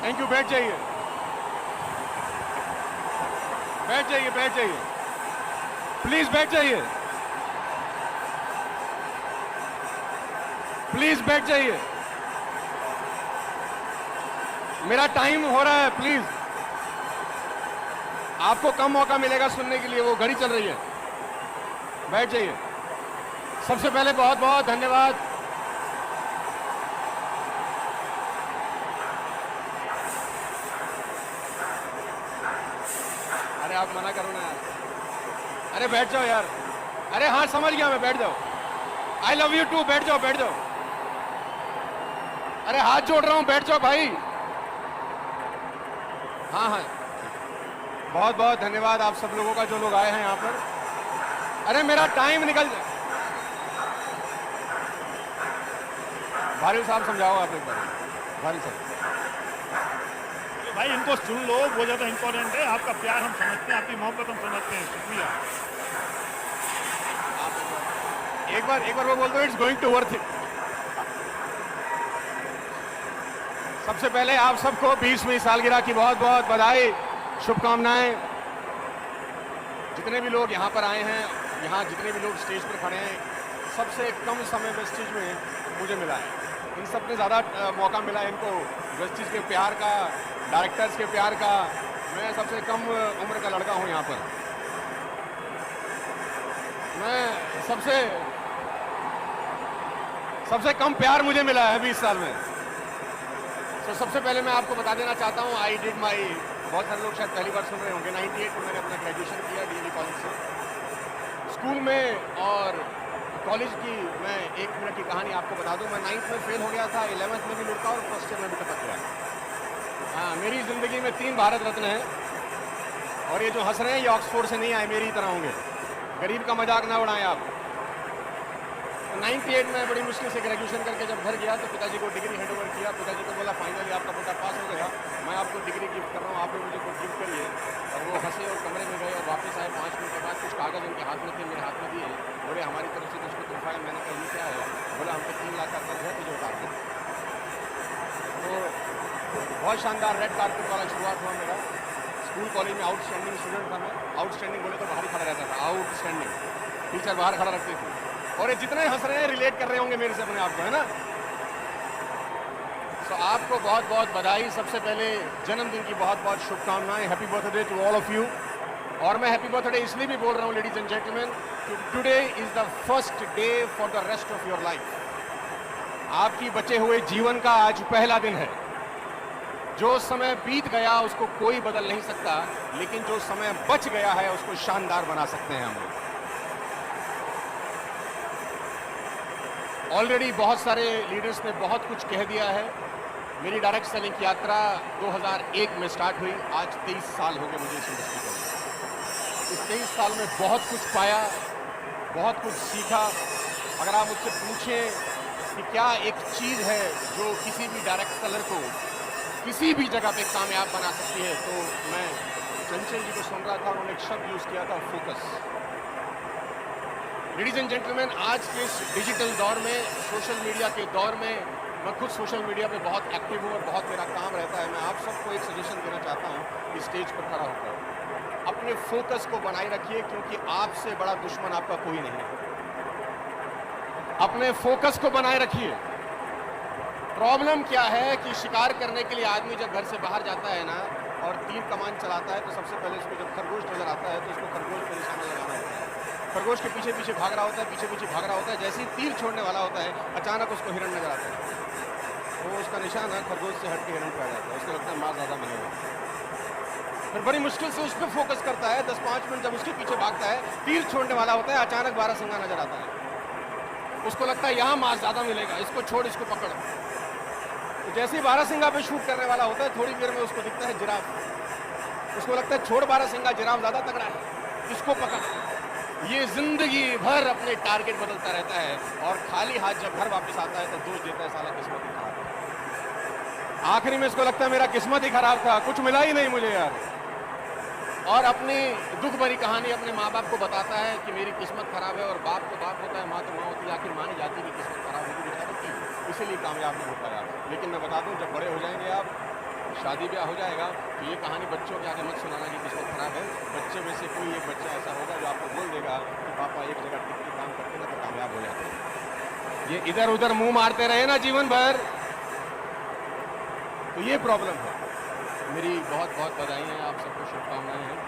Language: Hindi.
थैंक यू, बैठ जाइए, बैठ जाइए, बैठ जाइए, प्लीज बैठ जाइए, प्लीज बैठ जाइए, मेरा टाइम हो रहा है, प्लीज। आपको कम मौका मिलेगा सुनने के लिए, वो घड़ी चल रही है, बैठ जाइए। सबसे पहले बहुत बहुत धन्यवाद अरे आप मना करो ना यार, अरे बैठ जाओ यार, अरे हाँ समझ गया मैं, बैठ जाओ, आई लव यू टू, बैठ जाओ, बैठ जाओ, अरे हाथ जोड़ रहा हूं, बैठ जाओ भाई। हाँ हाँ, बहुत बहुत धन्यवाद आप सब लोगों का जो लोग आए हैं यहाँ पर। अरे मेरा टाइम निकल जाए, भारी साहब समझाओ आप एक बार, भारी साहब। भाई इनको सुन लो, वो ज्यादा इंपॉर्टेंट है। आपका प्यार हम समझते हैं, आपकी मोहब्बत हम समझते हैं, शुक्रिया। एक बार वो बोल दो, it's going to worth it. सबसे पहले आप सबको 20वीं सालगिरह की बहुत बहुत बधाई, शुभकामनाएं। जितने भी लोग यहाँ पर आए हैं, यहाँ जितने भी लोग स्टेज पर खड़े हैं, सबसे कम समय वेस्टेज में मुझे मिला है। इन सब ने ज़्यादा मौका मिला है इनको वेस्टेज के प्यार का, डायरेक्टर्स के प्यार का। मैं सबसे कम उम्र का लड़का हूँ यहाँ पर, मैं सबसे कम प्यार मुझे मिला है 20 साल में। तो सबसे पहले मैं आपको बता देना चाहता हूँ, आई डिड माई, बहुत सारे लोग शायद पहली बार सुन रहे होंगे, 98 में मैंने अपना ग्रेजुएशन किया डीएवी कॉलेज से। स्कूल में और कॉलेज की मैं 1 मिनट की कहानी आपको बता दूं। मैं 9th में फेल हो गया था, 11th में भी लुढ़का और फर्स्ट ईयर में भी टपक गया। हाँ, मेरी ज़िंदगी में 3 भारत रत्न हैं, और ये जो हंस रहे हैं ये ऑक्सफोर्ड से नहीं आए, मेरी तरह होंगे। गरीब का मजाक ना उड़ाएं आप। 98 में बड़ी मुश्किल से ग्रेजुएशन करके जब घर गया तो पिताजी को डिग्री हैंड ओवर किया। पिताजी को बोला फाइनली आपका बेटा पास हो गया, मैं आपको डिग्री गिफ्ट कर रहा हूँ, आप भी मुझे कुछ गिफ्ट करिए। और वो हंसे और कमरे में गए और वापस आए 5 मिनट के बाद। कुछ कागज़ उनके हाथ में थे, मेरे हाथ में दिए, बोले हमारी तरफ से कुछ तोहफा है। मैंने कहा ये क्या है? बोला हम तो 3 लाख का कर्ज है, तुझे उतार दो। तो बहुत शानदार रेड कारपेट वाला शुरुआत हुआ मेरा। स्कूल कॉलेज में आउटस्टैंडिंग स्टूडेंट था मैं। आउटस्टैंडिंग बोले तो बाहर ही खड़ा रहता था, आउटस्टैंडिंग, टीचर बाहर खड़ा रखते थे। और ये जितने हंस रहे हैं रिलेट कर रहे होंगे मेरे से अपने आप को, है ना। तो आपको बहुत बहुत बधाई। सबसे पहले जन्मदिन की बहुत बहुत शुभकामनाएं, happy birthday to all of you. और मैं हैप्पी बर्थडे इसलिए भी बोल रहा हूँ ladies and gentleman, today is the first day for the rest of your life. आपकी बचे हुए जीवन का आज पहला दिन है। जो समय बीत गया उसको कोई बदल नहीं सकता, लेकिन जो समय बच गया है उसको शानदार बना सकते हैं हम लोग। ऑलरेडी बहुत सारे लीडर्स ने बहुत कुछ कह दिया है। मेरी डायरेक्ट सेलिंग की यात्रा 2001 में स्टार्ट हुई, आज 23 साल हो गए मुझे इस इंडस्ट्री को। इस 23 साल में बहुत कुछ पाया, बहुत कुछ सीखा। अगर आप मुझसे पूछें कि क्या एक चीज़ है जो किसी भी डायरेक्ट सेलर को किसी भी जगह पे कामयाब बना सकती है, तो मैं चंचल जी को सुन रहा था, उन्होंने एक शब्द यूज़ किया था, फोकस। लेडीज एंड जेंटलमैन, आज के इस डिजिटल दौर में, सोशल मीडिया के दौर में, मैं खुद सोशल मीडिया पे बहुत एक्टिव हूँ और बहुत मेरा काम रहता है। मैं आप सबको एक सजेशन देना चाहता हूँ कि स्टेज पर खड़ा होकर अपने फोकस को बनाए रखिए, क्योंकि आपसे बड़ा दुश्मन आपका कोई नहीं है। अपने फोकस को बनाए रखिए। प्रॉब्लम क्या है कि शिकार करने के लिए आदमी जब घर से बाहर जाता है ना और तीर कमान चलाता है, तो सबसे पहले उसको जब खरगोश नजर आता है तो उसको खरगोश पे निशाना लगाना होता है। खरगोश के पीछे पीछे भाग रहा होता है, पीछे पीछे भाग रहा होता है। जैसे ही तीर छोड़ने वाला होता है, अचानक उसको हिरण नजर आता है, तो उसका निशाना खरगोश से हट के हिरण पे आ जाता है। उसको लगता है मार ज़्यादा मिलेगा। फिर बड़ी मुश्किल से उस पर फोकस करता है। 10-5 मिनट जब उसके पीछे भागता है, तीर छोड़ने वाला होता है, अचानक बारहसिंगा नजर आता है। उसको लगता है यहाँ मार ज़्यादा मिलेगा, इसको छोड़, इसको पकड़। तो जैसे ही बारहसिंगा पे शूट करने वाला होता है, थोड़ी देर में उसको दिखता है जिराफ। उसको लगता है छोड़ बारहसिंगा, जिराफ ज़्यादा तगड़ा है, इसको पकड़। ये जिंदगी भर अपने टारगेट बदलता रहता है और खाली हाथ जब घर वापस आता है तो दोष देता है, साला किस्मत ही खराब है। आखिरी में इसको लगता है मेरा किस्मत ही खराब था, कुछ मिला ही नहीं मुझे यार। और अपनी दुख भरी कहानी अपने माँ बाप को बताता है कि मेरी किस्मत खराब है। और बाप तो बाप होता है, माँ तो माँ होती है। आखिर मानी जाती है कि किस्मत खराब होगी बेचारे की, इसीलिए कामयाब नहीं हो पाया। लेकिन मैं बता दूं, जब बड़े हो जाएंगे आप, शादी ब्याह हो जाएगा तो ये कहानी बच्चों के आगे मत सुनाना कि किस्मत खराब है। बच्चे में से कोई एक बच्चा ऐसा होगा जो आपको बोल देगा कि पापा एक जगह टिक के काम करते ना तो कामयाब हो जाते हैं। ये इधर उधर मुंह मारते रहे ना जीवन भर तो ये प्रॉब्लम है। मेरी बहुत बहुत बधाई है, आप सबको शुभकामनाएं हैं।